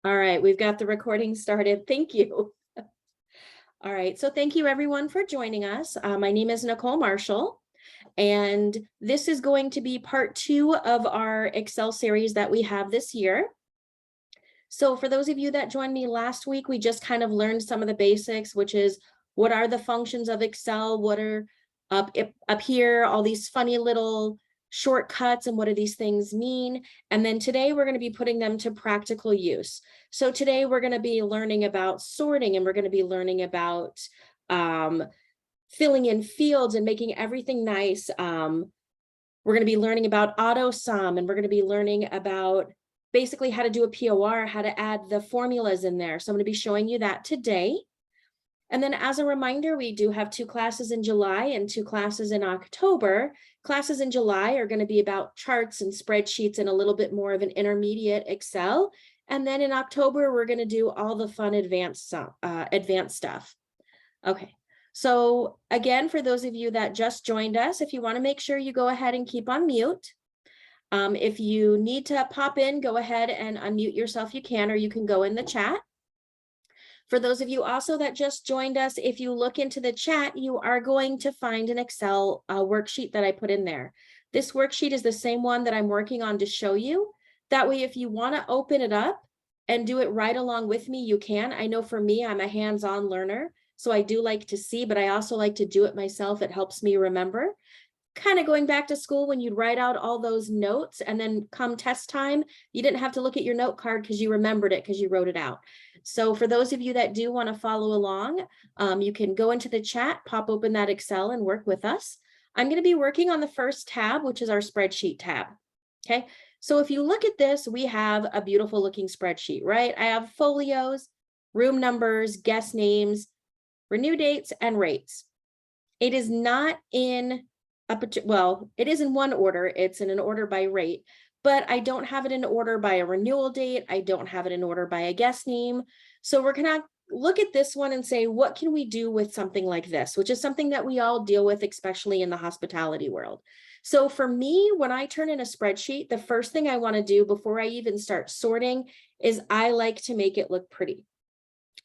All right, we've got the recording started. Thank you. All right, so thank you everyone for joining us. My name is Nicole Marshall, and this is going to be part 2 of our Excel series that we have this year. So for those of you that joined me last week, we just kind of learned some of the basics, which is what are the functions of Excel, what are up here, all these funny little shortcuts, and what do these things mean? And then today we're going to be putting them to practical use. So today we're going to be learning about sorting, and we're going to be learning about filling in fields and making everything nice. We're going to be learning about auto sum, and we're going to be learning about basically how to do a POR, how to add the formulas in there. So I'm going to be showing you that today. And then as a reminder, we do have 2 classes in July and 2 classes in October. Classes in July are going to be about charts and spreadsheets and a little bit more of an intermediate Excel. And then in October, we're going to do all the fun advanced stuff. Okay. So again, for those of you that just joined us, if you want to make sure you go ahead and keep on mute. If you need to pop in, go ahead and unmute yourself, you can, or you can go in the chat. For those of you also that just joined us, if you look into the chat, you are going to find an Excel worksheet that I put in there. This worksheet is the same one that I'm working on to show you. That way, if you want to open it up and do it right along with me, you can. I know for me, I'm a hands-on learner, so I do like to see, but I also like to do it myself. It helps me remember. Kind of going back to school when you'd write out all those notes, and then come test time, you didn't have to look at your note card because you remembered it because you wrote it out. So for those of you that do want to follow along, you can go into the chat, pop open that Excel and work with us. I'm going to be working on the first tab, which is our spreadsheet tab. Okay, so if you look at this, we have a beautiful looking spreadsheet, right? I have folios, room numbers, guest names, renew dates, and rates. It is not in well, it is in one order. It's in an order by rate, but I don't have it in order by a renewal date. I don't have it in order by a guest name. So we're going to look at this one and say, what can we do with something like this, which is something that we all deal with, especially in the hospitality world. So for me, when I turn in a spreadsheet, the first thing I want to do before I even start sorting is I like to make it look pretty.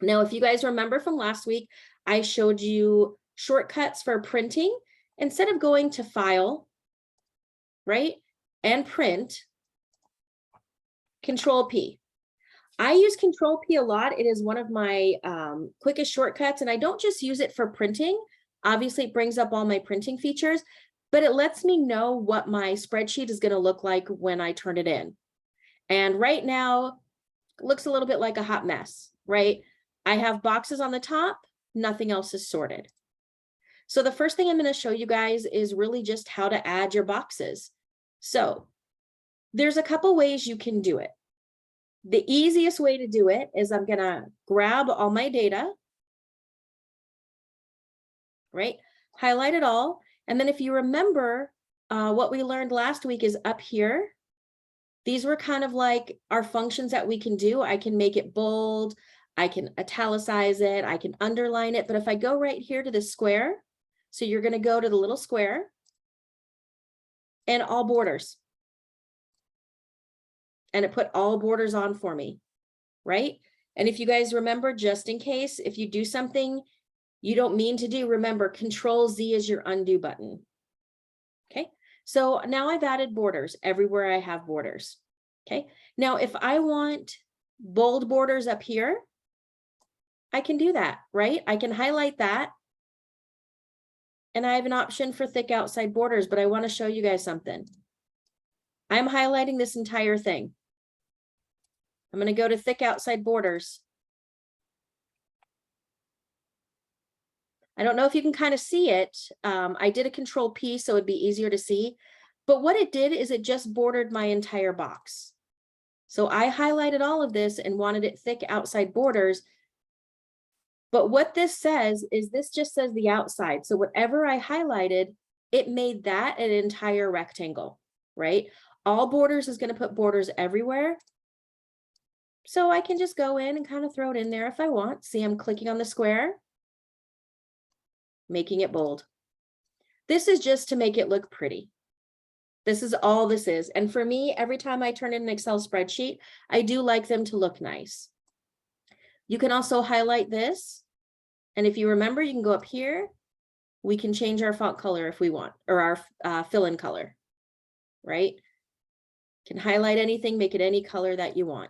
Now, if you guys remember from last week, I showed you shortcuts for printing. Instead of going to File, right, and Print, Control P. I use Control P a lot. It is one of my quickest shortcuts, and I don't just use it for printing. Obviously, it brings up all my printing features, but it lets me know what my spreadsheet is going to look like when I turn it in. And right now, it looks a little bit like a hot mess, right? I have boxes on the top, nothing else is sorted. So the first thing I'm going to show you guys is really just how to add your boxes. So there's a couple ways you can do it. The easiest way to do it is I'm going to grab all my data, right? Highlight it all. And then if you remember, what we learned last week is up here. These were kind of like our functions that we can do. I can make it bold. I can italicize it. I can underline it. But if I go right here to the square, so you're going to go to the little square and all borders. And it put all borders on for me, right? And if you guys remember, just in case, if you do something you don't mean to do, remember Control Z is your undo button. Okay, so now I've added borders everywhere I have borders. Okay, now if I want bold borders up here, I can do that, right? I can highlight that. And I have an option for thick outside borders, but I want to show you guys something. I'm highlighting this entire thing. I'm going to go to thick outside borders. I don't know if you can kind of see it. I did a Control P so it'd be easier to see. But what it did is it just bordered my entire box. So I highlighted all of this and wanted it thick outside borders. But what this says is this just says the outside. So whatever I highlighted, it made that an entire rectangle, right? All borders is going to put borders everywhere. So I can just go in and kind of throw it in there if I want. See, I'm clicking on the square, making it bold. This is just to make it look pretty. This is all this is. And for me, every time I turn in an Excel spreadsheet, I do like them to look nice. You can also highlight this. And if you remember, you can go up here. We can change our font color if we want, or our fill-in color, right? Can highlight anything, make it any color that you want.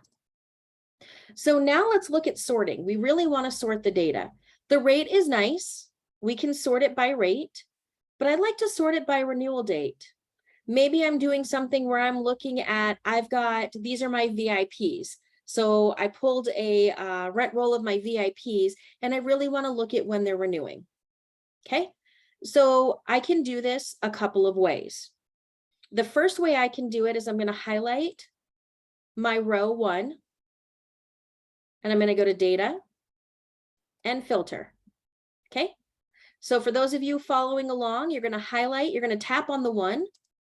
So now let's look at sorting. We really want to sort the data. The rate is nice. We can sort it by rate, but I'd like to sort it by renewal date. Maybe I'm doing something where I'm looking at, these are my VIPs. So I pulled a rent roll of my VIPs, and I really want to look at when they're renewing. Okay, so I can do this a couple of ways. The first way I can do it is I'm going to highlight my row 1, and I'm going to go to data and filter. Okay, so for those of you following along, you're going to highlight, you're going to tap on the 1,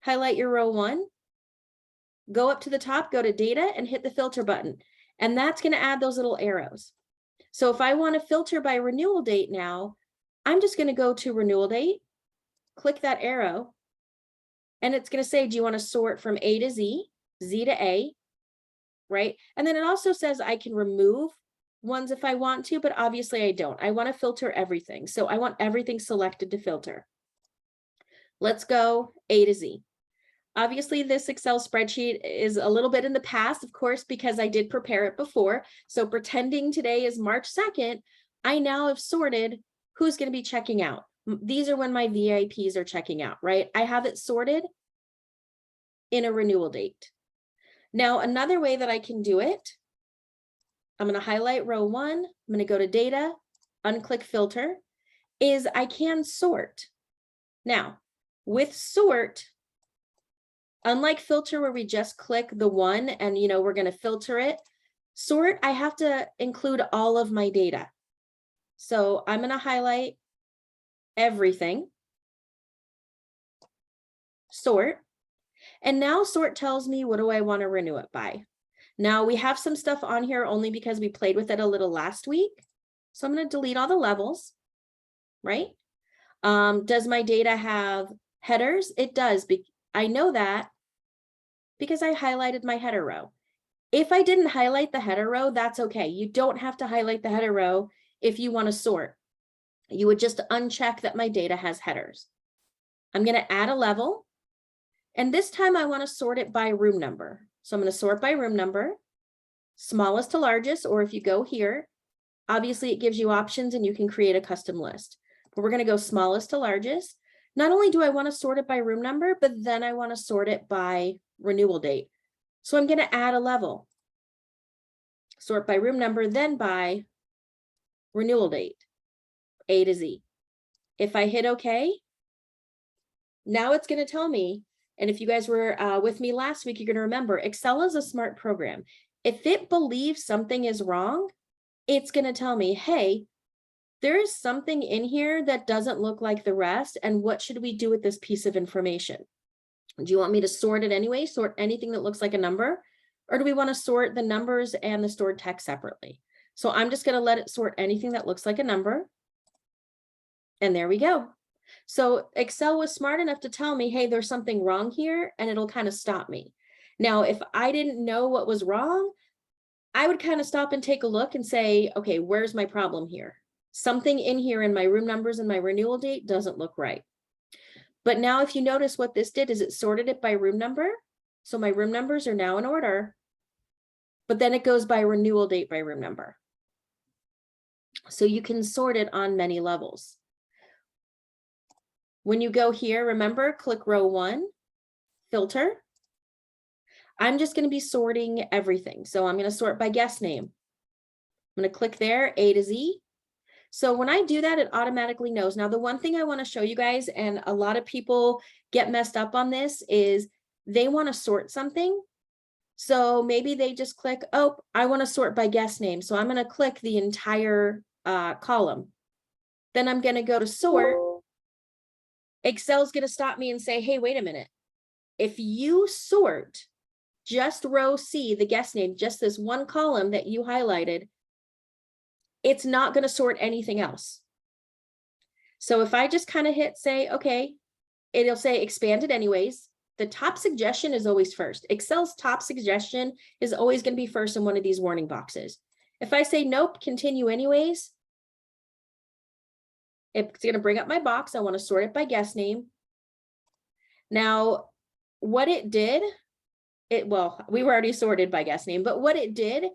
highlight your row 1, go up to the top, go to data and hit the filter button. And that's going to add those little arrows. So if I want to filter by renewal date now, I'm just going to go to renewal date, click that arrow, and it's going to say, do you want to sort from A to Z, Z to A, right? And then it also says I can remove ones if I want to, but obviously I don't. I want to filter everything. So I want everything selected to filter. Let's go A to Z. Obviously, this Excel spreadsheet is a little bit in the past, of course, because I did prepare it before. So pretending today is March 2nd, I now have sorted who's going to be checking out. These are when my VIPs are checking out, right? I have it sorted in a renewal date. Now, another way that I can do it, I'm going to highlight row 1. I'm going to go to data, unclick filter, is I can sort. Now, with sort, unlike filter where we just click the 1 and we're going to filter it, sort, I have to include all of my data. So I'm going to highlight everything, sort, and now sort tells me what do I want to renew it by. Now we have some stuff on here only because we played with it a little last week. So I'm going to delete all the levels, right? Does my data have headers? It does. I know that because I highlighted my header row. If I didn't highlight the header row, that's okay. You don't have to highlight the header row if you want to sort. You would just uncheck that my data has headers. I'm going to add a level, and this time I want to sort it by room number. So I'm going to sort by room number, smallest to largest, or if you go here, obviously it gives you options and you can create a custom list. But we're going to go smallest to largest. Not only do I want to sort it by room number, but then I want to sort it by renewal date. So I'm going to add a level. Sort by room number, then by renewal date, A to Z. If I hit OK, now it's going to tell me, and if you guys were with me last week, you're going to remember Excel is a smart program. If it believes something is wrong, it's going to tell me, hey, there is something in here that doesn't look like the rest, and what should we do with this piece of information? Do you want me to sort it anyway, sort anything that looks like a number? Or do we want to sort the numbers and the stored text separately? So I'm just going to let it sort anything that looks like a number. And there we go. So Excel was smart enough to tell me, hey, there's something wrong here, and it'll kind of stop me. Now, if I didn't know what was wrong, I would kind of stop and take a look and say, okay, where's my problem here? Something in here in my room numbers and my renewal date doesn't look right. But now if you notice what this did is it sorted it by room number. So my room numbers are now in order, but then it goes by renewal date by room number. So you can sort it on many levels. When you go here, remember, click row 1, filter. I'm just going to be sorting everything. So I'm going to sort by guest name. I'm going to click there, A to Z. So when I do that, it automatically knows. Now, the one thing I want to show you guys, and a lot of people get messed up on this, is they want to sort something. So maybe they just click, oh, I want to sort by guest name. So I'm going to click the entire column. Then I'm going to go to sort. Excel's going to stop me and say, hey, wait a minute. If you sort just row C, the guest name, just this one column that you highlighted, it's not going to sort anything else. So if I just kind of hit say, okay, it'll say expanded anyways. the top suggestion is always first. Excel's top suggestion is always going to be first in one of these warning boxes. If I say, nope, continue anyways, it's going to bring up my box. I want to sort it by guest name. Now, what it did, well, we were already sorted by guest name, but what it did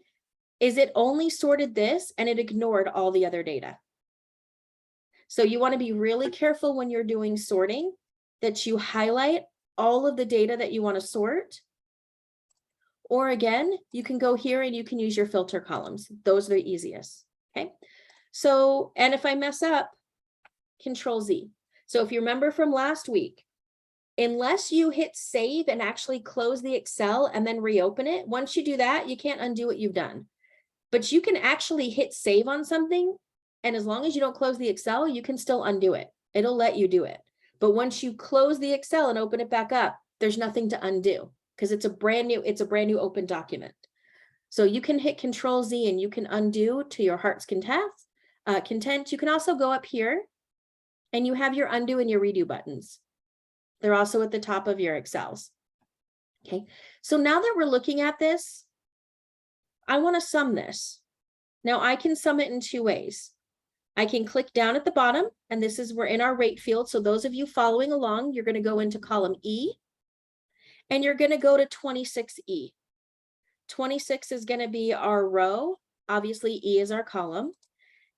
is it only sorted this and it ignored all the other data. So you want to be really careful when you're doing sorting that you highlight all of the data that you want to sort. Or again, you can go here and you can use your filter columns. Those are the easiest. Okay. So, and if I mess up, Control Z. So if you remember from last week, unless you hit save and actually close the Excel and then reopen it, once you do that, you can't undo what you've done. But you can actually hit save on something. And as long as you don't close the Excel, you can still undo it. It'll let you do it. But once you close the Excel and open it back up, there's nothing to undo because it's a brand new open document. So you can hit Control Z and you can undo to your heart's content. You can also go up here and you have your undo and your redo buttons. They're also at the top of your Excels. Okay, so now that we're looking at this, I want to sum this. Now I can sum it in two ways. I can click down at the bottom, and this is, we're in our rate field. So those of you following along, you're going to go into column E, and you're going to go to 26E. 26 is going to be our row. Obviously, E is our column.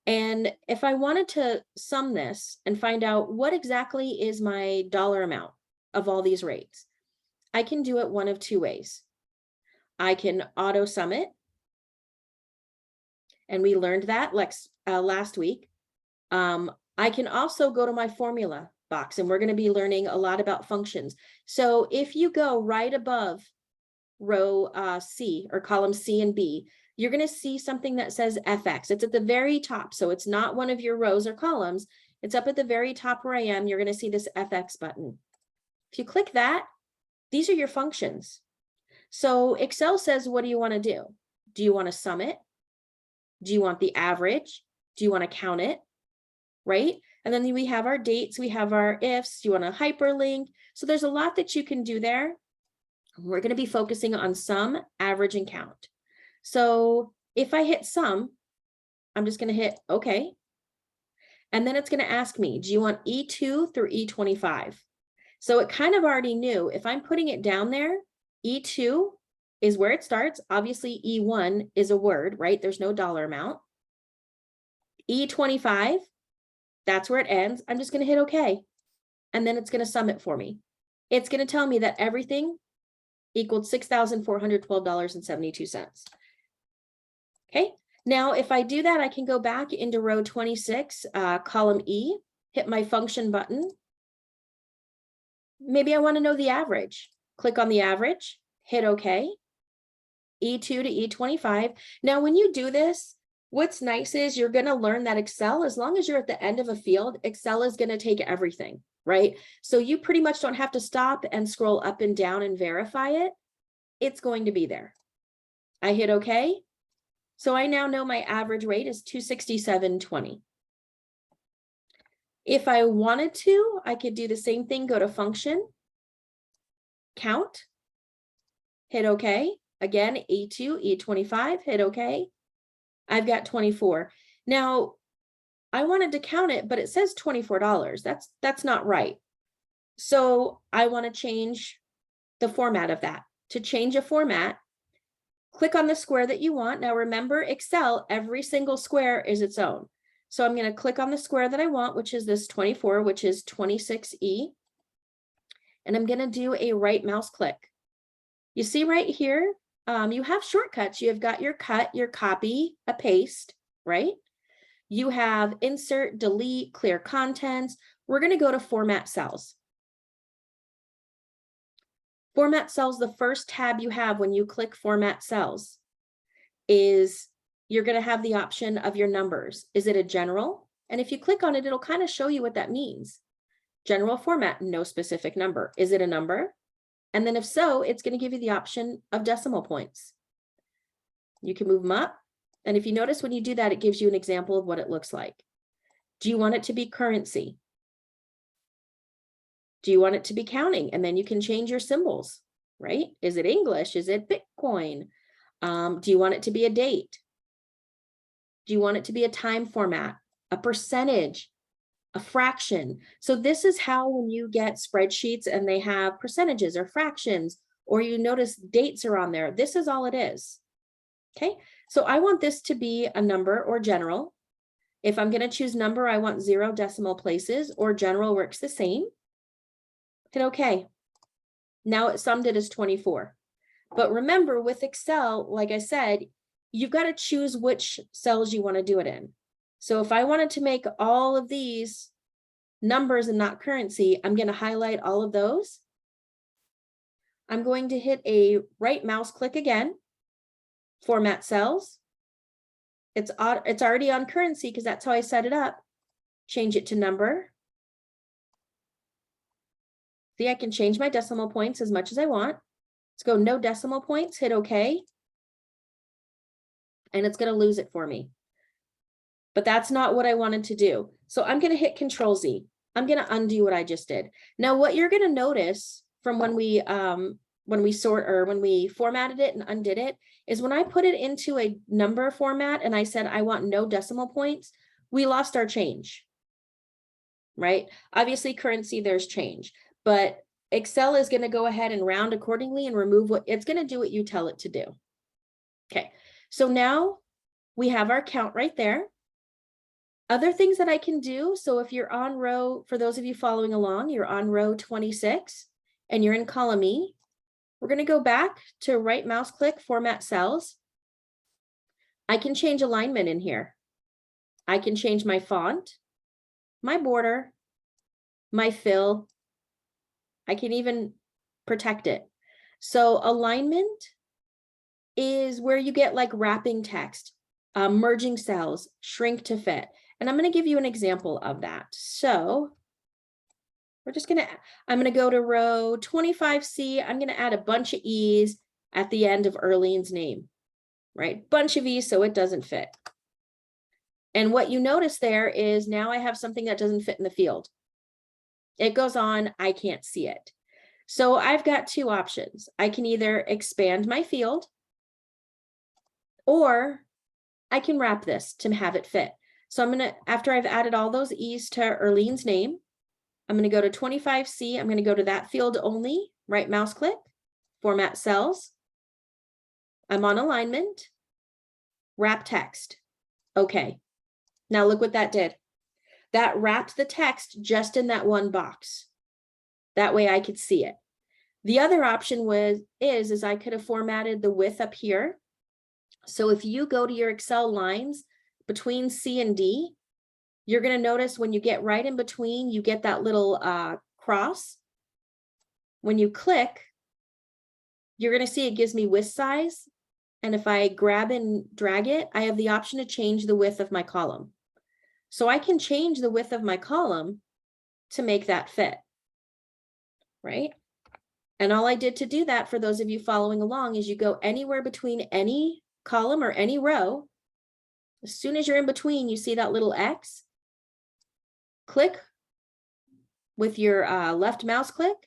And if I wanted to sum this and find out what exactly is my dollar amount of all these rates, I can do it one of two ways. I can auto sum it. And we learned that last week. I can also go to my formula box, and we're going to be learning a lot about functions. So if you go right above row C or column C and B, you're going to see something that says FX. It's at the very top. So it's not one of your rows or columns. It's up at the very top where I am. You're going to see this FX button. If you click that, these are your functions. So Excel says, what do you want to do? Do you want to sum it? Do you want the average? Do you want to count it? Right? And then we have our dates, we have our ifs, do you want to hyperlink? So there's a lot that you can do there. We're going to be focusing on sum, average, and count. So if I hit sum, I'm just going to hit OK. And then it's going to ask me, do you want E2 through E25? So it kind of already knew if I'm putting it down there, E2 is where it starts. Obviously, E1 is a word, right? There's no dollar amount. E25, that's where it ends. I'm just going to hit OK. And then it's going to sum it for me. It's going to tell me that everything equaled $6,412.72. Okay. Now, if I do that, I can go back into row 26, column E, hit my function button. Maybe I want to know the average. Click on the average, hit OK. E2 to E25. Now, when you do this, what's nice is you're going to learn that Excel, as long as you're at the end of a field, Excel is going to take everything, right? So you pretty much don't have to stop and scroll up and down and verify it. It's going to be there. I hit OK. So I now know my average rate is $267.20. If I wanted to, I could do the same thing, go to function, count, hit OK. Again, E2, E25, hit OK. I've got 24. Now, I wanted to count it, but it says $24. That's not right. So I want to change the format of that. To change a format, click on the square that you want. Now remember, Excel, every single square is its own. So I'm going to click on the square that I want, which is this 24, which is 26E. And I'm going to do a right mouse click. You see right here, you have shortcuts. You have got your cut, your copy, a paste, right? You have insert, delete, clear contents. We're going to go to format cells. Format cells, the first tab you have when you click format cells is you're going to have the option of your numbers. Is it a general? And if you click on it, it'll kind of show you what that means. General format, no specific number. Is it a number? And then if so, it's going to give you the option of decimal points. You can move them up. And if you notice when you do that, it gives you an example of what it looks like. Do you want it to be currency? Do you want it to be counting? And then you can change your symbols, right? Is it English? Is it Bitcoin? Do you want it to be a date? Do you want it to be a time format, a percentage, a fraction? So this is how when you get spreadsheets and they have percentages or fractions, or you notice dates are on there, this is all it is. Okay, so I want this to be a number or general. If I'm going to choose number, I want 0 decimal places, or general works the same. Hit OK. Now it summed it as 24. But remember, with Excel, like I said, you've got to choose which cells you want to do it in. So if I wanted to make all of these numbers and not currency, I'm going to highlight all of those. I'm going to hit a right mouse click again, format cells. It's already on currency because that's how I set it up. Change it to number. See, I can change my decimal points as much as I want. Let's go no decimal points, hit OK. And it's going to lose it for me. But that's not what I wanted to do. So I'm going to hit Control Z. I'm going to undo what I just did. Now, what you're going to notice from when we formatted it and undid it is when I put it into a number format and I said I want no decimal points, we lost our change, right? Obviously, currency, there's change, but Excel is going to go ahead and round accordingly and remove what it's going to do what you tell it to do. Okay, so now we have our count right there. Other things that I can do, so if you're on row, for those of you following along, you're on row 26 and you're in column E, we're going to go back to right mouse click, format cells. I can change alignment in here. I can change my font, my border, my fill. I can even protect it. So alignment is where you get like wrapping text, merging cells, shrink to fit. And I'm going to give you an example of that. So I'm going to go to row 25C. I'm going to add a bunch of E's at the end of Erlene's name, right? Bunch of E's so it doesn't fit. And what you notice there is now I have something that doesn't fit in the field. It goes on, I can't see it. So I've got two options. I can either expand my field or I can wrap this to have it fit. So I'm going to, after I've added all those E's to Erlene's name, I'm going to go to 25C. I'm going to go to that field only, right mouse click, format cells. I'm on alignment, wrap text. Okay. Now look what that did. That wrapped the text just in that one box. That way I could see it. The other option is I could have formatted the width up here. So if you go to your Excel lines between C and D, you're going to notice when you get right in between, you get that little cross. When you click, you're going to see it gives me width size. And if I grab and drag it, I have the option to change the width of my column. So I can change the width of my column to make that fit, right? And all I did to do that, for those of you following along, is you go anywhere between any column or any row. As soon as you're in between, you see that little X. Click with your left mouse click,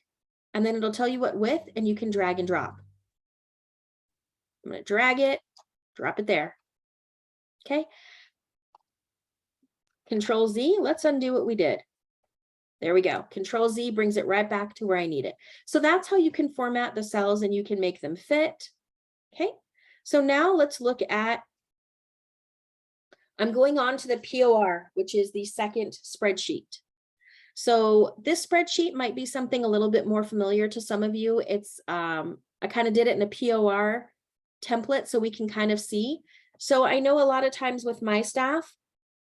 and then it'll tell you what width, and you can drag and drop. I'm going to drag it, drop it there. Okay. Control Z, let's undo what we did. There we go. Control Z brings it right back to where I need it. So that's how you can format the cells and you can make them fit. Okay. So now let's look at, I'm going on to the POR, which is the second spreadsheet. So this spreadsheet might be something a little bit more familiar to some of you. It's, I kind of did it in a POR template so we can kind of see. So I know a lot of times with my staff,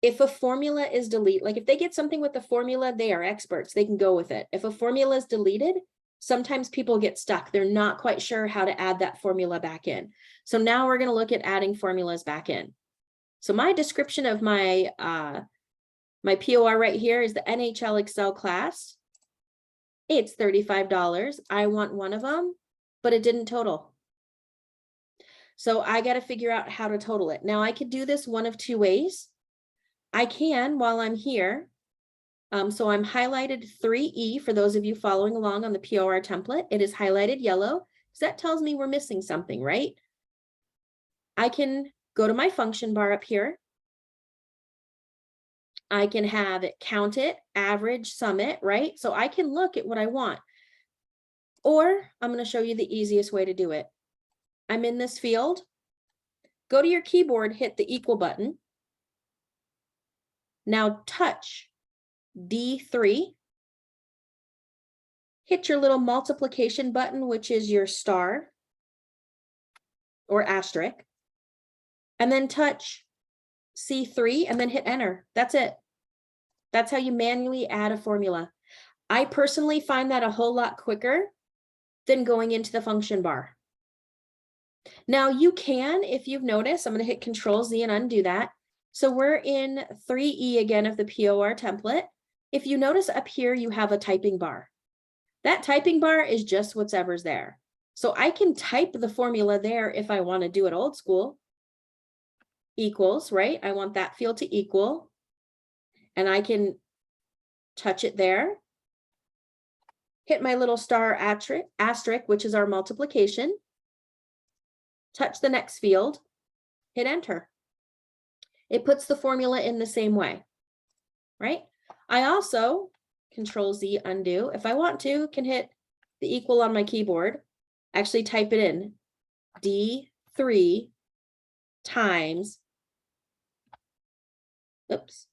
if a formula is deleted, like if they get something with the formula, they are experts, they can go with it. If a formula is deleted, sometimes people get stuck. They're not quite sure how to add that formula back in. So now we're going to look at adding formulas back in. So my description of my my POR right here is the NHL Excel class. It's $35. I want one of them, but it didn't total. So I got to figure out how to total it. Now I could do this one of two ways. I can, while I'm here, So I'm highlighted 3E for those of you following along on the POR template. It is highlighted yellow because that tells me we're missing something, right? I can go to my function bar up here. I can have it count it, average, sum it, right? So I can look at what I want. Or I'm going to show you the easiest way to do it. I'm in this field. Go to your keyboard, hit the equal button. Now touch D3. Hit your little multiplication button, which is your star or asterisk. And then touch C3 and then hit enter. That's it. That's how you manually add a formula. I personally find that a whole lot quicker than going into the function bar. Now you can, if you've noticed, I'm going to hit Control Z and undo that. So we're in 3E again of the POR template. If you notice up here, you have a typing bar. That typing bar is just whatever's there. So I can type the formula there if I want to do it old school. Equals, right? I want that field to equal. And I can touch it there. Hit my little star asterisk, which is our multiplication. Touch the next field, hit enter. It puts the formula in the same way, right? I also, Control Z, undo. If I want to, can hit the equal on my keyboard, actually type it in, D3 times, oops,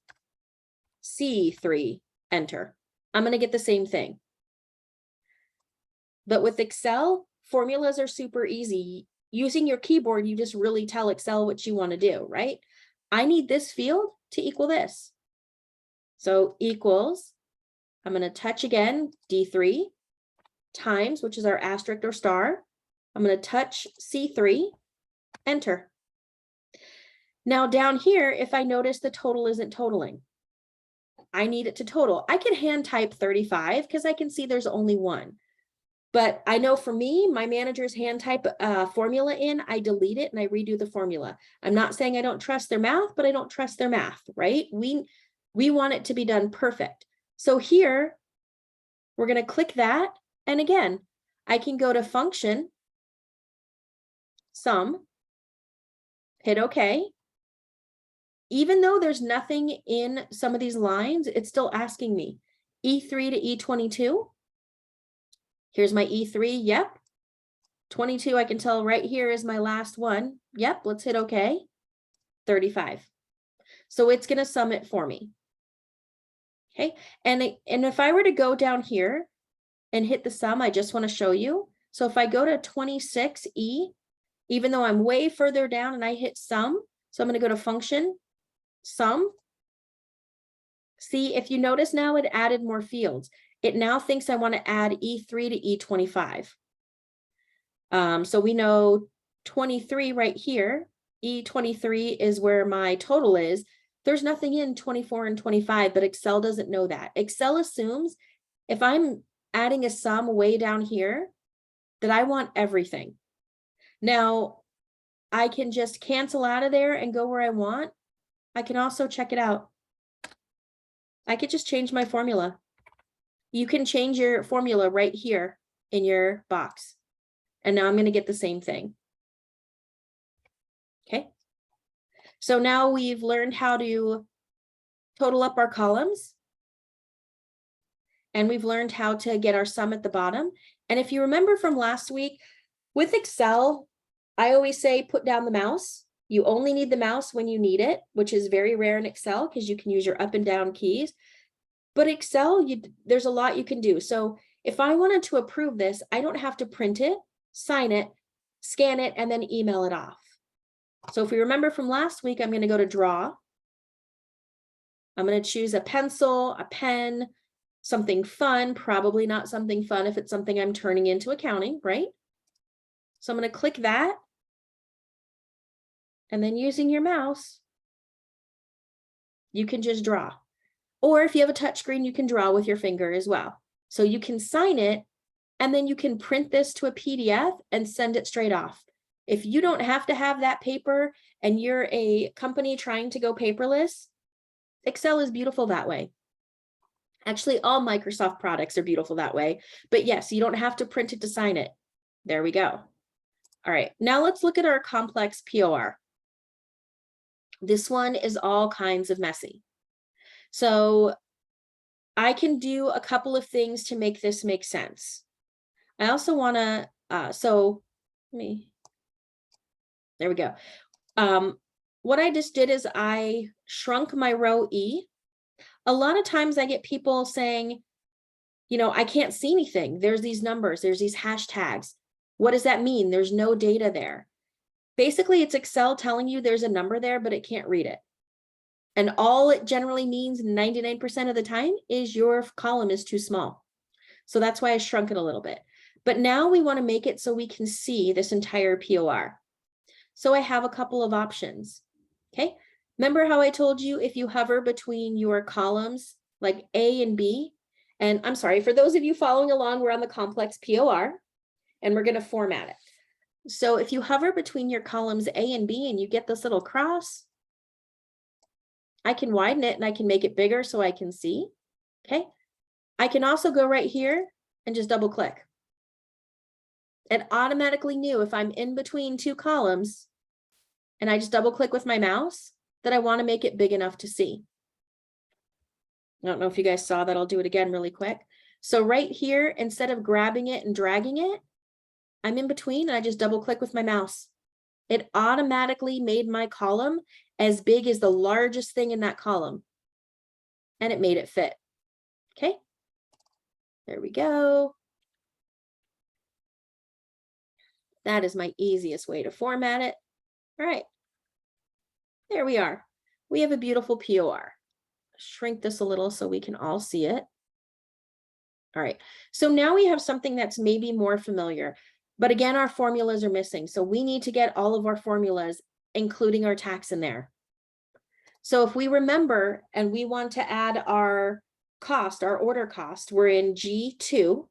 C3, enter. I'm going to get the same thing. But with Excel, formulas are super easy. Using your keyboard, you just really tell Excel what you want to do, right? I need this field to equal this. So equals, I'm going to touch again, D3 times, which is our asterisk or star. I'm going to touch C3, enter. Now down here, if I notice the total isn't totaling, I need it to total. I can hand type 35 because I can see there's only one. But I know for me, my manager's hand type formula in, I delete it and I redo the formula. I'm not saying I don't trust their math, but I don't trust their math, right? We want it to be done perfect. So here, we're going to click that. And again, I can go to function, sum, hit OK. Even though there's nothing in some of these lines, it's still asking me E3 to E22. Here's my E3, yep. 22, I can tell right here is my last one. Yep, let's hit OK. 35. So it's going to sum it for me. Okay, and if I were to go down here and hit the sum, I just want to show you. So if I go to 26E, even though I'm way further down and I hit sum, so I'm going to go to function, sum. See, if you notice now, it added more fields. It now thinks I want to add E3 to E25. So we know 23 right here, E23 is where my total is. There's nothing in 24 and 25, but Excel doesn't know that. Excel assumes if I'm adding a sum way down here, that I want everything. Now, I can just cancel out of there and go where I want. I can also check it out. I could just change my formula. You can change your formula right here in your box. And now I'm going to get the same thing. Okay. So now we've learned how to total up our columns. And we've learned how to get our sum at the bottom. And if you remember from last week, with Excel, I always say put down the mouse. You only need the mouse when you need it, which is very rare in Excel because you can use your up and down keys. But Excel, there's a lot you can do. So if I wanted to approve this, I don't have to print it, sign it, scan it, and then email it off. So if we remember from last week, I'm going to go to draw. I'm going to choose a pencil, a pen, something fun, probably not something fun if it's something I'm turning into accounting, right? So I'm going to click that. And then using your mouse, you can just draw. Or if you have a touch screen, you can draw with your finger as well. So you can sign it, and then you can print this to a PDF and send it straight off. If you don't have to have that paper and you're a company trying to go paperless, Excel is beautiful that way. Actually, all Microsoft products are beautiful that way. But yes, you don't have to print it to sign it. There we go. All right, now let's look at our complex POR. This one is all kinds of messy. So I can do a couple of things to make this make sense. I also want to, there we go. What I just did is I shrunk my row E. A lot of times I get people saying, you know, I can't see anything. There's these numbers, there's these hashtags. What does that mean? There's no data there. Basically, it's Excel telling you there's a number there, but it can't read it. And all it generally means 99% of the time is your column is too small. So that's why I shrunk it a little bit. But now we want to make it so we can see this entire POR. So I have a couple of options. Okay. Remember how I told you if you hover between your columns like A and B, and I'm sorry, for those of you following along, we're on the complex POR and we're going to format it. So if you hover between your columns A and B and you get this little cross, I can widen it and I can make it bigger so I can see. Okay. I can also go right here and just double click. It automatically knew if I'm in between two columns and I just double click with my mouse that I want to make it big enough to see. I don't know if you guys saw that. I'll do it again really quick. So right here, instead of grabbing it and dragging it, I'm in between and I just double click with my mouse. It automatically made my column as big as the largest thing in that column. And it made it fit. Okay. There we go. That is my easiest way to format it. All right. There we are. We have a beautiful POR. Shrink this a little so we can all see it. All right. So now we have something that's maybe more familiar, but again, our formulas are missing. So we need to get all of our formulas, including our tax in there. So if we remember and we want to add our cost, our order cost, we're in G2.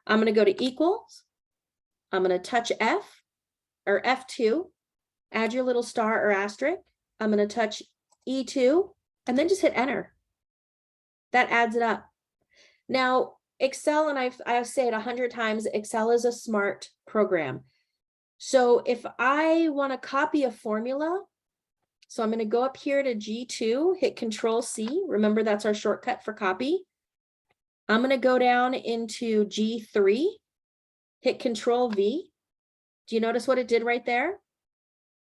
I'm going to go to equals. I'm going to touch F or F2, add your little star or asterisk. I'm going to touch E2 and then just hit enter. That adds it up. Now, Excel, and I've said it 100 times, Excel is a smart program. So if I want to copy a formula, so I'm going to go up here to G2, hit Control C. Remember, that's our shortcut for copy. I'm going to go down into G3, hit Control V. Do you notice what it did right there?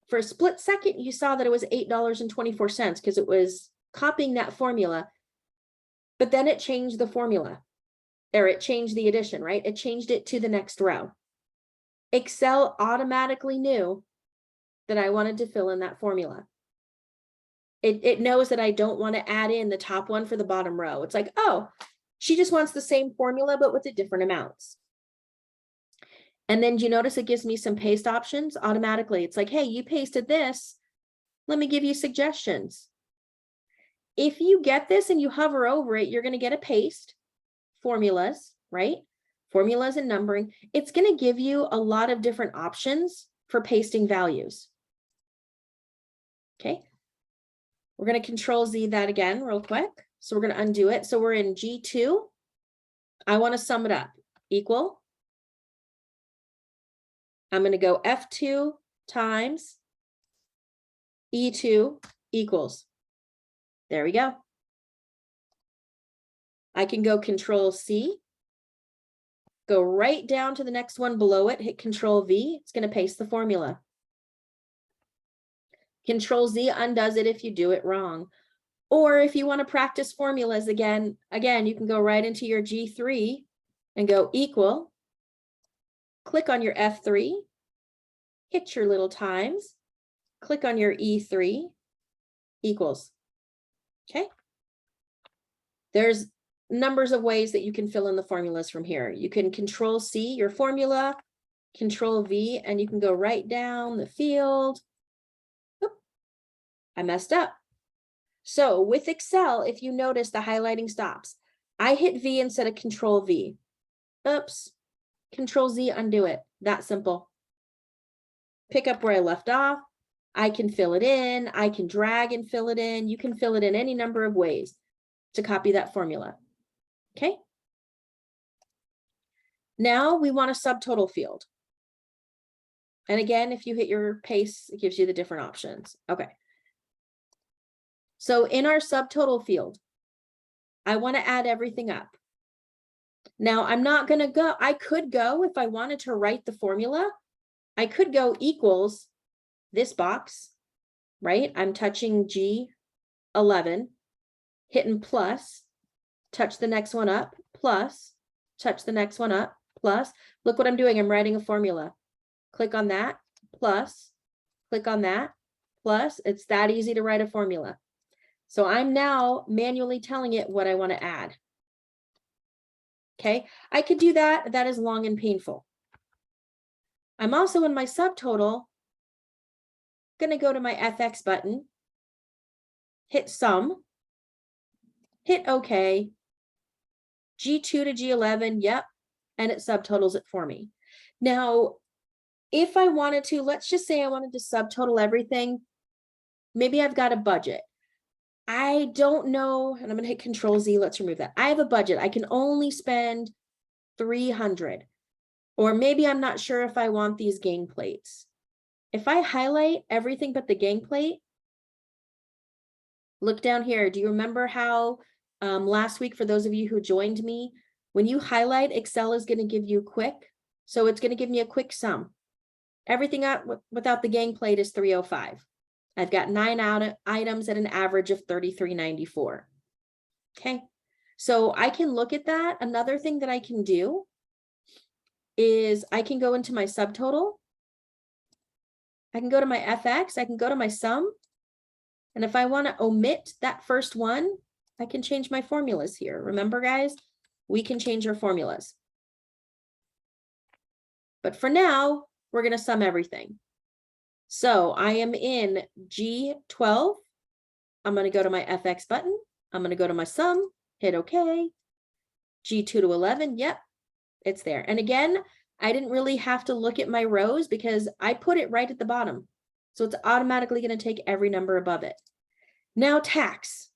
For a split second, you saw that it was $8.24 because it was copying that formula. But then it changed the formula, or it changed the addition, right? It changed it to the next row. Excel automatically knew that I wanted to fill in that formula. It knows that I don't want to add in the top one for the bottom row. It's like, oh, she just wants the same formula, but with the different amounts. And then do you notice it gives me some paste options automatically? It's like, hey, you pasted this. Let me give you suggestions. If you get this and you hover over it, you're going to get a paste, formulas, right? Formulas and numbering. It's going to give you a lot of different options for pasting values. Okay. We're going to Control Z that again real quick. So we're going to undo it. So we're in G2. I want to sum it up. Equal. I'm going to go F2 times E2 equals. There we go. I can go Control C, go right down to the next one below it, hit Control V. It's going to paste the formula. Control Z undoes it if you do it wrong. Or if you want to practice formulas again, you can go right into your G3 and go equal. Click on your F3, hit your little times, click on your E3, equals. Okay. There's numbers of ways that you can fill in the formulas from here. You can Control C your formula, Control V, and you can go right down the field. Oop, I messed up. So with Excel, if you notice the highlighting stops, I hit V instead of Control V. Oops, Control Z, undo it. That simple. Pick up where I left off. I can fill it in. I can drag and fill it in. You can fill it in any number of ways to copy that formula. Okay. Now we want a subtotal field. And again, if you hit your pace, it gives you the different options. Okay. So in our subtotal field, I want to add everything up. Now I'm not going to go, I could go if I wanted to write the formula, I could go equals this box, right? I'm touching G11, hitting plus, touch the next one up, plus, touch the next one up, plus. Look what I'm doing. I'm writing a formula. Click on that, plus, click on that, plus. It's that easy to write a formula. So I'm now manually telling it what I want to add. Okay, I could do that. That is long and painful. I'm also in my subtotal going to go to my FX button, hit sum, hit OK, G2 to G11, yep, and it subtotals it for me. Now, if I wanted to, let's just say I wanted to subtotal everything, maybe I've got a budget. I don't know, and I'm going to hit Control Z, let's remove that. I have a budget. I can only spend 300, or maybe I'm not sure if I want these gang plates. If I highlight everything but the gang plate, look down here. Do you remember how last week, for those of you who joined me, when you highlight, Excel is going to give you quick. So it's going to give me a quick sum. Everything out without the gang plate is 305. I've got 9 items at an average of 33.94. Okay, so I can look at that. Another thing that I can do is I can go into my subtotal. I can go to my FX. I can go to my sum. And if I want to omit that first one, I can change my formulas here. Remember, guys, we can change our formulas. But for now, we're going to sum everything. So I am in G12. I'm going to go to my FX button. I'm going to go to my sum, hit OK. G2 to 11. Yep, it's there. And again, I didn't really have to look at my rows because I put it right at the bottom. So it's automatically going to take every number above it. Now, tax.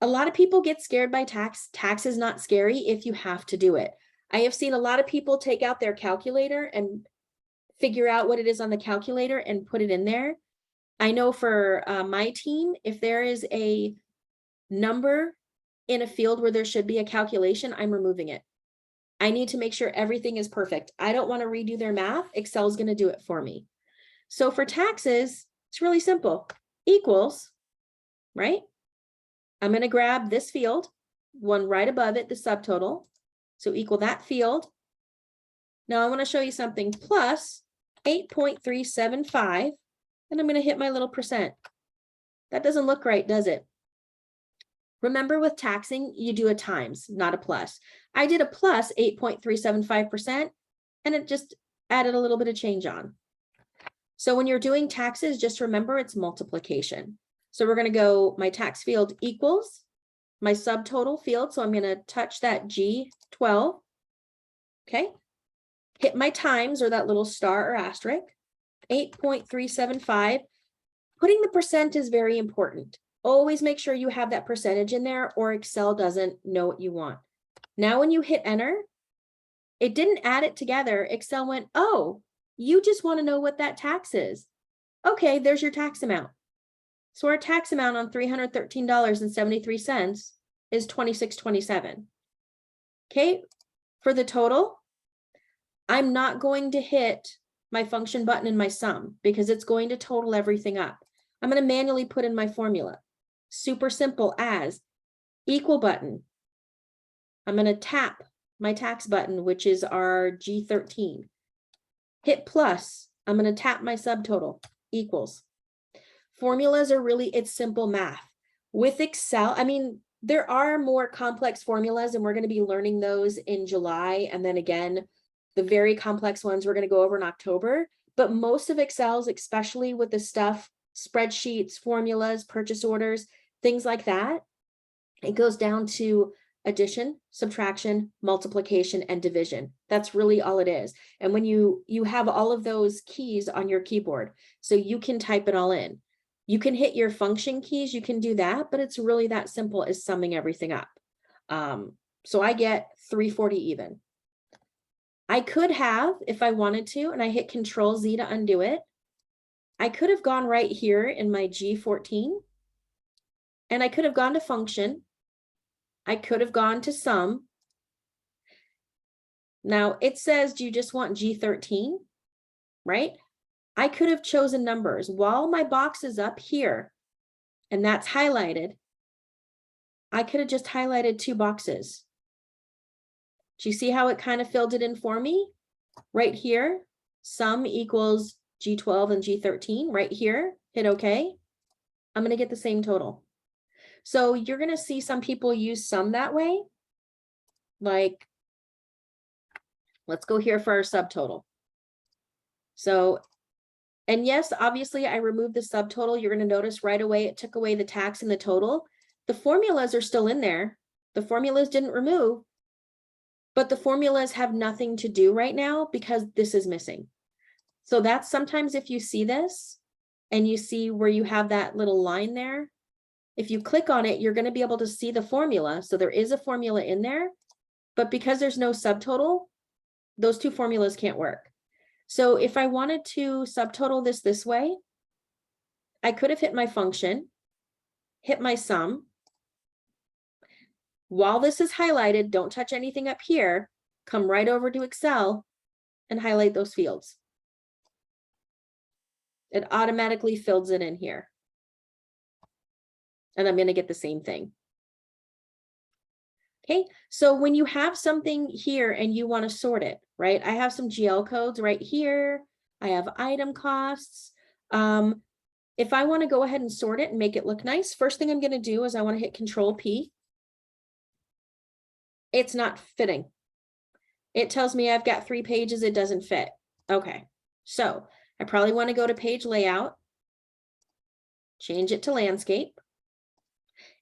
A lot of people get scared by tax. Tax is not scary if you have to do it. I have seen a lot of people take out their calculator and figure out what it is on the calculator and put it in there. I know for my team, if there is a number in a field where there should be a calculation, I'm removing it. I need to make sure everything is perfect. I don't want to redo their math. Excel is going to do it for me. So for taxes, it's really simple. Equals, right? I'm going to grab this field, one right above it, the subtotal. So equal that field. Now I want to show you something, plus 8.375, and I'm going to hit my little percent. That doesn't look right, does it? Remember, with taxing, you do a times, not a plus. I did a plus 8.375%, and it just added a little bit of change on. So when you're doing taxes, just remember it's multiplication. So we're going to go, my tax field equals my subtotal field. So I'm going to touch that G12. Okay. Hit my times, or that little star or asterisk, 8.375. Putting the percent is very important. Always make sure you have that percentage in there, or Excel doesn't know what you want. Now, when you hit enter, it didn't add it together. Excel went, oh, you just want to know what that tax is. Okay, there's your tax amount. So our tax amount on $313.73 is $26.27. Okay, for the total, I'm not going to hit my function button in my sum because it's going to total everything up. I'm going to manually put in my formula. Super simple, as equal button. I'm going to tap my tax button, which is our G13. Hit plus. I'm going to tap my subtotal, equals. Formulas are really, it's simple math. With Excel, I mean, there are more complex formulas, and we're going to be learning those in July. And then again, the very complex ones we're going to go over in October. But most of Excel's, especially with the stuff, spreadsheets, formulas, purchase orders, things like that, it goes down to addition, subtraction, multiplication, and division. That's really all it is. And when you have all of those keys on your keyboard, so you can type it all in. You can hit your function keys, you can do that, but it's really that simple as summing everything up. So I get 340 even. I could have, if I wanted to, and I hit Control Z to undo it, I could have gone right here in my G14, and I could have gone to function. I could have gone to sum. Now it says, do you just want G13, right? I could have chosen numbers while my box is up here, and that's highlighted. I could have just highlighted 2 boxes. Do you see how it kind of filled it in for me? Right here, sum equals G12 and G13. Right here, hit OK. I'm going to get the same total. So you're going to see some people use sum that way. Like, let's go here for our subtotal. So, and yes, obviously I removed the subtotal. You're going to notice right away it took away the tax and the total. The formulas are still in there. The formulas didn't remove, but the formulas have nothing to do right now because this is missing. So that's sometimes if you see this and you see where you have that little line there, if you click on it, you're going to be able to see the formula. So there is a formula in there, but because there's no subtotal, those 2 formulas can't work. So if I wanted to subtotal this way, I could have hit my function, hit my sum. While this is highlighted, don't touch anything up here, come right over to Excel and highlight those fields. It automatically fills it in here. And I'm going to get the same thing. Okay, so when you have something here and you want to sort it, right? I have some GL codes right here. I have item costs. If I want to go ahead and sort it and make it look nice, first thing I'm going to do is I want to hit Control P. It's not fitting. It tells me I've got 3 pages, it doesn't fit. Okay, so I probably want to go to page layout, change it to landscape.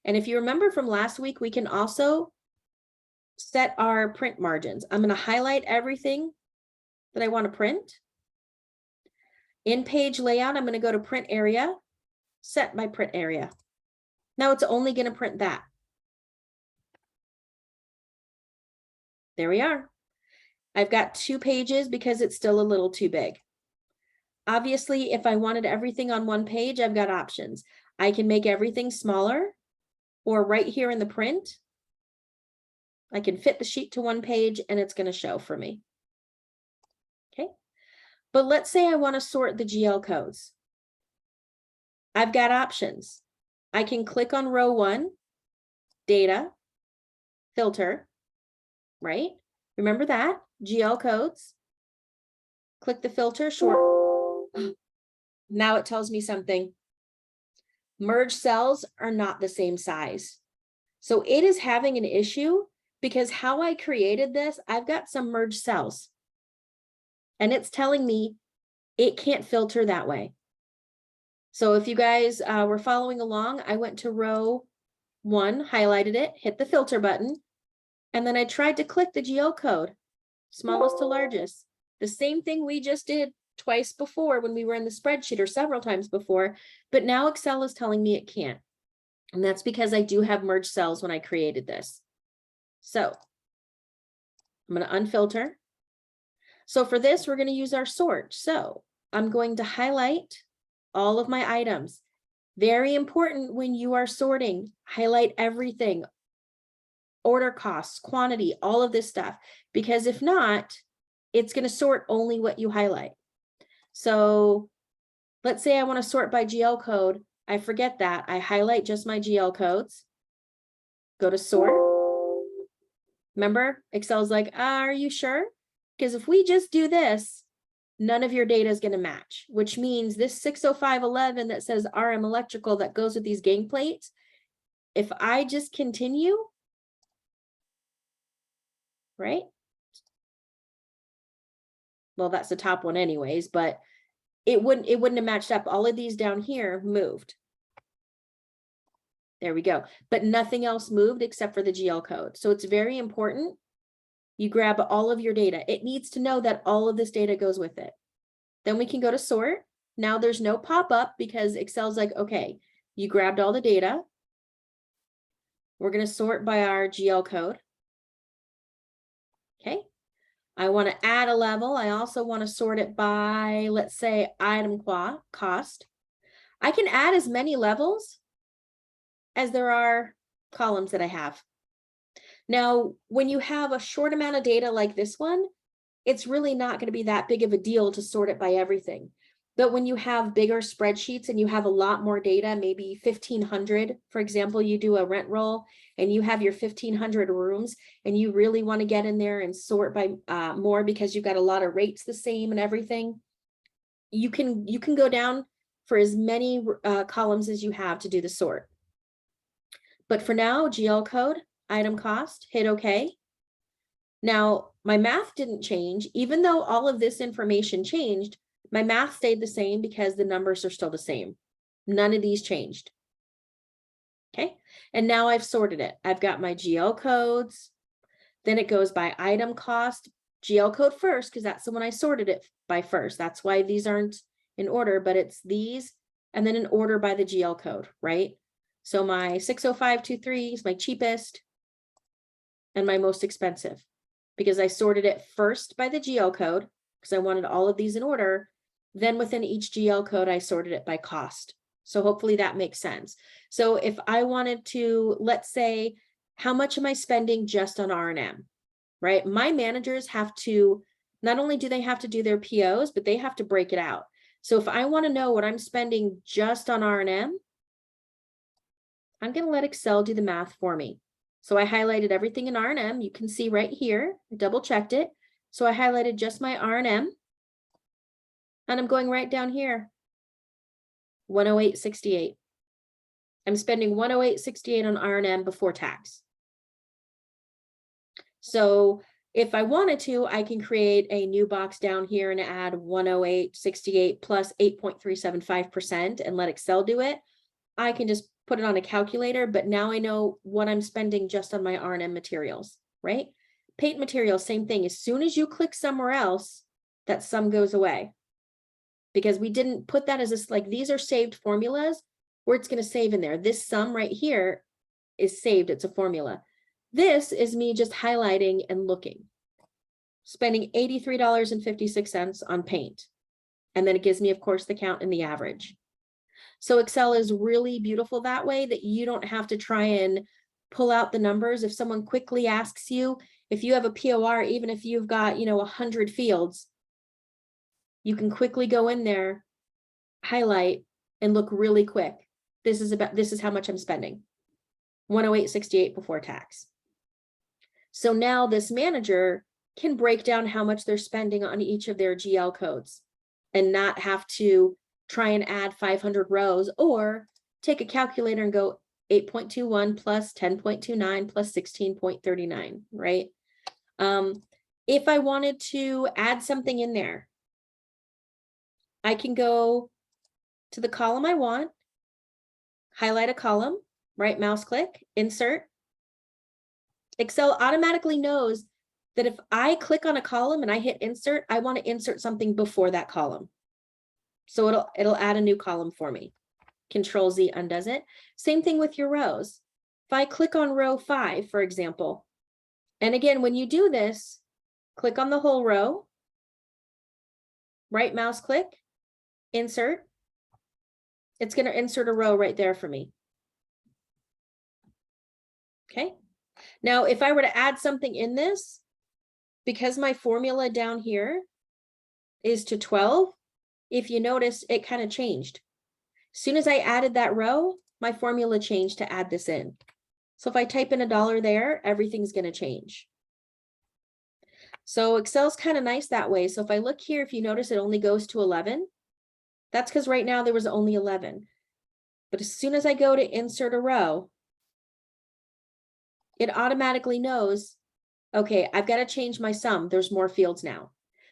And if you remember from last week, we can also set our print margins. I'm going to highlight everything that I want to print. In page layout, I'm going to go to print area, set my print area. Now it's only going to print that. There we are. I've got 2 pages because it's still a little too big. Obviously, if I wanted everything on 1 page, I've got options. I can make everything smaller, or right here in the print, I can fit the sheet to 1 page and it's going to show for me. Okay. But let's say I want to sort the GL codes. I've got options. I can click on row 1, data, filter, right? Remember that, GL codes. Click the filter, short. Now it tells me something. Merge cells are not the same size. So it is having an issue because how I created this, I've got some merged cells. And it's telling me it can't filter that way. So if you guys were following along, I went to row 1, highlighted it, hit the filter button, and then I tried to click the GL code, smallest to largest. The same thing we just did twice before when we were in the spreadsheet, or several times before, but now Excel is telling me it can't. And that's because I do have merged cells when I created this. So I'm going to unfilter. So for this, we're going to use our sort. So I'm going to highlight all of my items. Very important when you are sorting, highlight everything, order costs, quantity, all of this stuff, because if not, it's going to sort only what you highlight. So let's say I want to sort by GL code. I forget that. I highlight just my GL codes, go to sort. Remember, Excel's like, are you sure? Because if we just do this, none of your data is going to match, which means this 60511 that says RM electrical that goes with these gang plates, if I just continue, right? Well, that's the top one anyways, but it wouldn't have matched up. All of these down here moved. There we go. But nothing else moved except for the GL code. So it's very important you grab all of your data. It needs to know that all of this data goes with it. Then we can go to sort. Now there's no pop-up because Excel's like, okay, you grabbed all the data. We're going to sort by our GL code. Okay. I want to add a level. I also want to sort it by, let's say, item cost. I can add as many levels as there are columns that I have. Now, when you have a short amount of data like this one, it's really not going to be that big of a deal to sort it by everything. But when you have bigger spreadsheets and you have a lot more data, maybe 1,500, for example, you do a rent roll and you have your 1,500 rooms and you really want to get in there and sort by more because you've got a lot of rates the same and everything, you can go down for as many columns as you have to do the sort. But for now, GL code, item cost, hit OK. Now, my math didn't change. Even though all of this information changed, my math stayed the same because the numbers are still the same. None of these changed. Okay, and now I've sorted it. I've got my GL codes. Then it goes by item cost, GL code first, because that's the one I sorted it by first. That's why these aren't in order, but it's these, and then in order by the GL code, right? So my 60523 is my cheapest and my most expensive, because I sorted it first by the GL code because I wanted all of these in order. Then within each GL code, I sorted it by cost. So hopefully that makes sense. So if I wanted to, let's say, how much am I spending just on R&M, right? My managers have to, not only do they have to do their POs, but they have to break it out. So if I want to know what I'm spending just on R&M, I'm going to let Excel do the math for me. So I highlighted everything in R&M. You can see right here, I double checked it. So I highlighted just my R&M and I'm going right down here, 108.68. I'm spending 108.68 on R&M before tax. So if I wanted to, I can create a new box down here and add 108.68 plus 8.375% and let Excel do it. I can just put it on a calculator, but now I know what I'm spending just on my R&M materials, right? Paint materials, same thing. As soon as you click somewhere else, that sum goes away. Because we didn't put that as this, like these are saved formulas where it's going to save in there. This sum right here is saved, it's a formula. This is me just highlighting and looking. Spending $83.56 on paint. And then it gives me, of course, the count and the average. So Excel is really beautiful that way, that you don't have to try and pull out the numbers. If someone quickly asks you, if you have a POR, even if you've got, 100 fields, you can quickly go in there, highlight, and look really quick. This is how much I'm spending. 108.68 before tax. So now this manager can break down how much they're spending on each of their GL codes and not have to try and add 500 rows or take a calculator and go 8.21 plus 10.29 plus 16.39, right? If I wanted to add something in there, I can go to the column I want, highlight a column, right mouse click, insert. Excel automatically knows that if I click on a column and I hit insert, I want to insert something before that column. So it'll add a new column for me. Control Z undoes it. Same thing with your rows. If I click on row 5, for example, and again, when you do this, click on the whole row, right mouse click, insert. It's going to insert a row right there for me. Okay. Now, if I were to add something in this, because my formula down here is to 12, if you notice, it kind of changed. As soon as I added that row, my formula changed to add this in. So if I type in $1 there, everything's going to change. So Excel's kind of nice that way. So if I look here, if you notice it only goes to 11, that's because right now there was only 11. But as soon as I go to insert a row, it automatically knows, okay, I've got to change my sum. There's more fields now.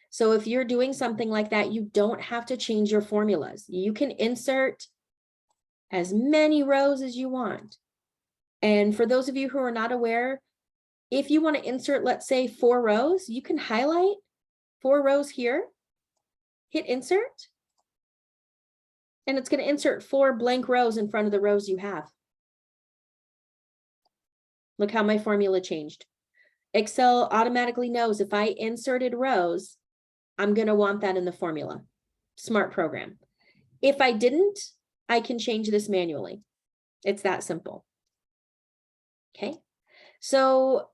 So if you're doing something like that, you don't have to change your formulas. You can insert as many rows as you want. And for those of you who are not aware, if you want to insert, let's say 4 rows, you can highlight 4 rows here, hit insert, and it's going to insert 4 blank rows in front of the rows you have. Look how my formula changed. Excel automatically knows if I inserted rows, I'm going to want that in the formula. Smart program. If I didn't, I can change this manually. It's that simple. Okay. So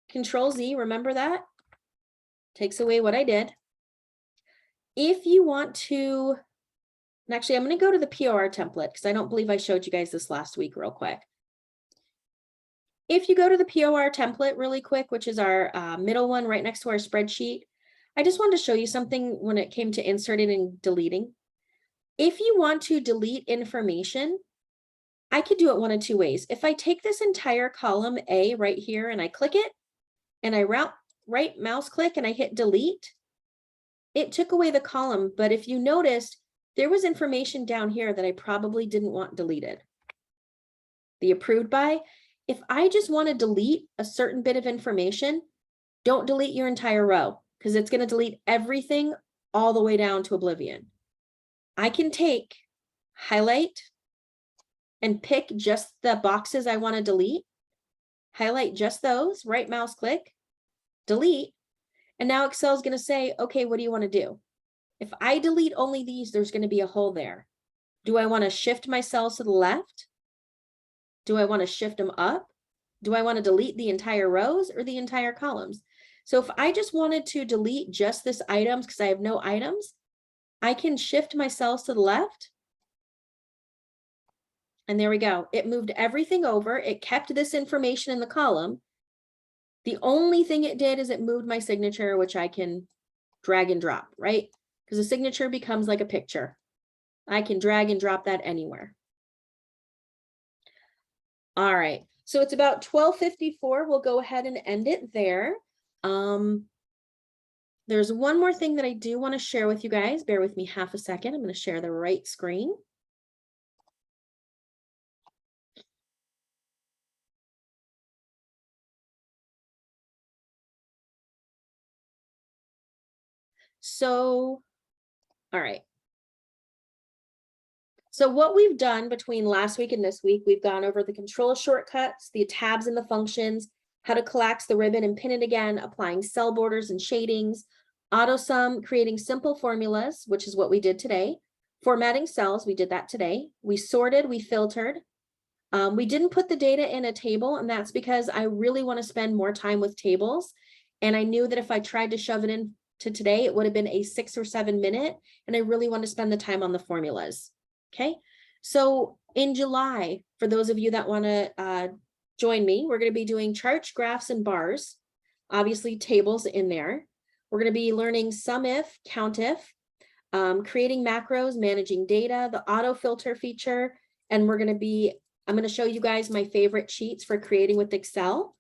Control Z, remember that? Takes away what I did. If you want to, and actually I'm going to go to the POR template because I don't believe I showed you guys this last week real quick. If you go to the POR template really quick, which is our middle one right next to our spreadsheet, I just wanted to show you something when it came to inserting and deleting. If you want to delete information, I could do it one of two ways. If I take this entire column A right here and I click it and I right mouse click and I hit delete, it took away the column. But if you noticed, there was information down here that I probably didn't want deleted. The approved by. If I just want to delete a certain bit of information, don't delete your entire row because it's going to delete everything all the way down to oblivion. I can take, highlight, and pick just the boxes I want to delete, highlight just those, right mouse click, delete, and now Excel is going to say, okay, what do you want to do? If I delete only these, there's going to be a hole there. Do I want to shift my cells to the left? Do I want to shift them up? Do I want to delete the entire rows or the entire columns? So if I just wanted to delete just this items because I have no items, I can shift my cells to the left. And there we go. It moved everything over. It kept this information in the column. The only thing it did is it moved my signature, which I can drag and drop, right? Because a signature becomes like a picture. I can drag and drop that anywhere. All right, so it's about 12:54. We'll go ahead and end it there. There's one more thing that I do want to share with you guys. Bear with me half a second. I'm going to share the right screen. So, all right. So what we've done between last week and this week, we've gone over the control shortcuts, the tabs and the functions, how to collapse the ribbon and pin it again, applying cell borders and shadings, AutoSum, creating simple formulas, which is what we did today, formatting cells, we did that today. We sorted, we filtered. We didn't put the data in a table, and that's because I really want to spend more time with tables. And I knew that if I tried to shove it in to today, it would have been a 6 or 7 minute, and I really want to spend the time on the formulas. Okay, so in July, for those of you that want to join me, we're going to be doing charts, graphs, and bars, obviously tables in there. We're going to be learning SUMIF, COUNTIF, creating macros, managing data, the auto filter feature, and I'm going to show you guys my favorite sheets for creating with Excel.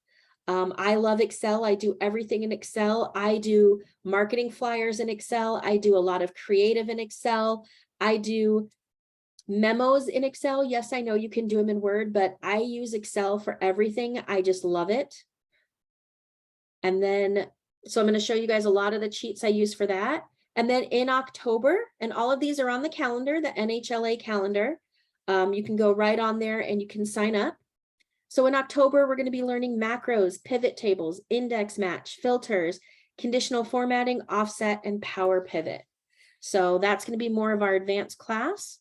I love Excel. I do everything in Excel. I do marketing flyers in Excel. I do a lot of creative in Excel. I do memos in Excel. Yes, I know you can do them in Word, but I use Excel for everything. I just love it. And then, so I'm going to show you guys a lot of the cheats I use for that. And then in October, and all of these are on the calendar, the NHLA calendar. You can go right on there and you can sign up. So in October, we're going to be learning macros, pivot tables, index match, filters, conditional formatting, offset, and power pivot. So that's going to be more of our advanced class.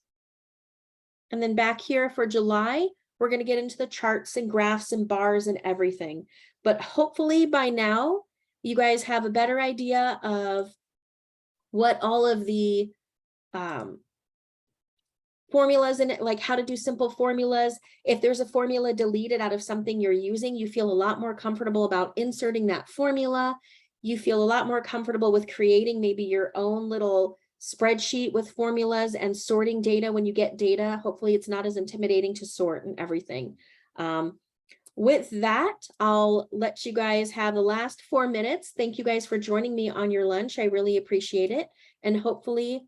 And then back here for July, we're going to get into the charts and graphs and bars and everything. But hopefully by now, you guys have a better idea of what all of the formulas in it, like how to do simple formulas. If there's a formula deleted out of something you're using, you feel a lot more comfortable about inserting that formula. You feel a lot more comfortable with creating maybe your own little spreadsheet with formulas and sorting data when you get data. Hopefully it's not as intimidating to sort and everything. With that, I'll let you guys have the last 4 minutes. Thank you guys for joining me on your lunch. I really appreciate it. And hopefully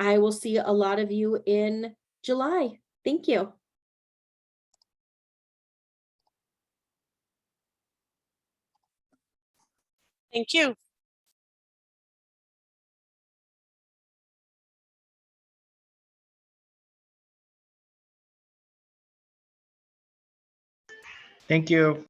I will see a lot of you in July. Thank you. Thank you. Thank you.